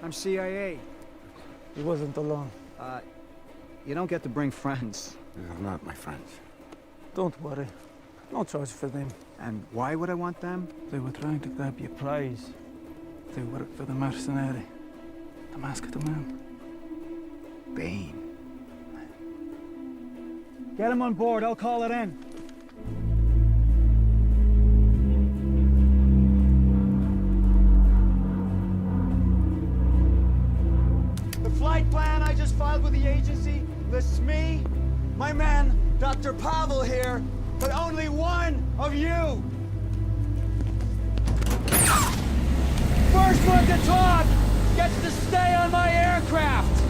I'm CIA. He wasn't alone. You don't get to bring friends. They're not my friends. Don't worry. No charge for them. And why would I want them? They were trying to grab your prize. They work for the mercenary. The Masked Man. Bane. Get him on board, I'll call it in. The flight plan I just filed with the agency lists me, my man, Dr. Pavel here, but only one of you. First one to talk gets to stay on my aircraft.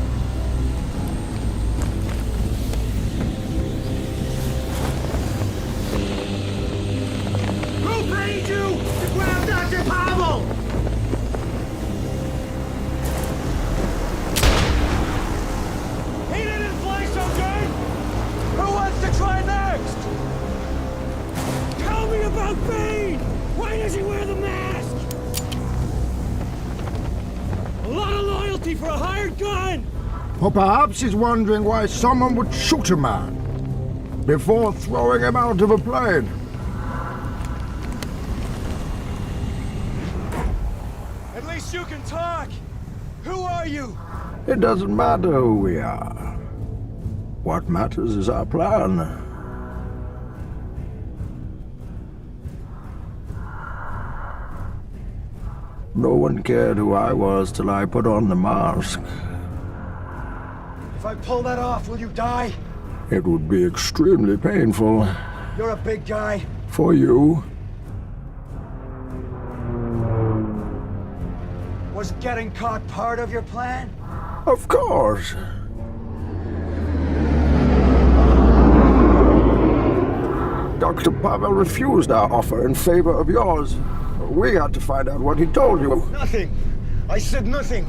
Who paid you to grab Dr. Pavel? He didn't fly so good! Who wants to try next? Tell me about Bane! Why does he wear the mask? A lot of loyalty for a hired gun! Or perhaps he's wondering why someone would shoot a man before throwing him out of a plane. At least you can talk! Who are you? It doesn't matter who we are. What matters is our plan. No one cared who I was till I put on the mask. If I pull that off, will you die? It would be extremely painful. You're a big guy. For you. Was getting caught part of your plan? Of course. Dr. Pavel refused our offer in favor of yours. We had to find out what he told you. Nothing. I said nothing.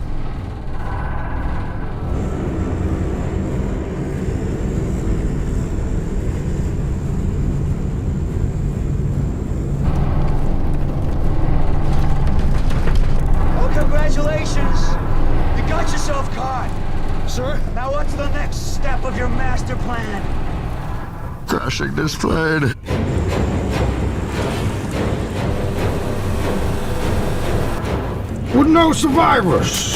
Well, congratulations. You got yourself caught. Sir? Now what's the next step of your master plan? Crashing this plane. With no survivors.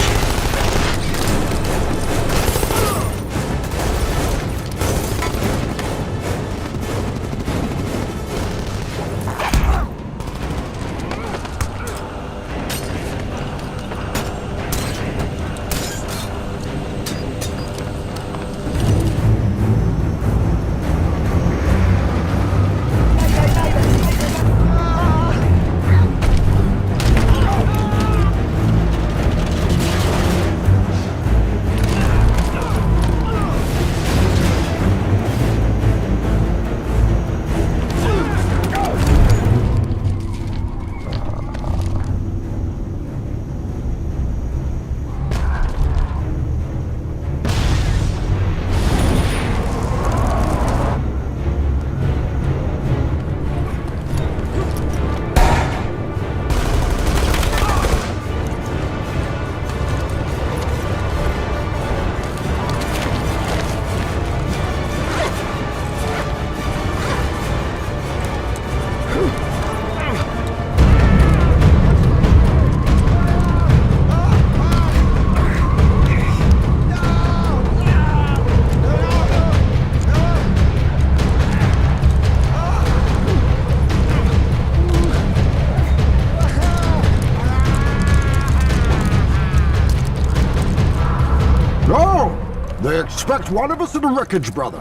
They expect one of us in the wreckage, brother.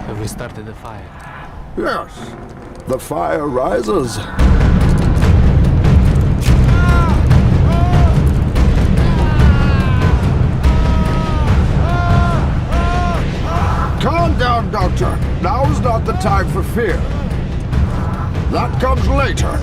Have we started the fire? Yes. The fire rises. Calm down, Doctor. Now's not the time for fear. That comes later.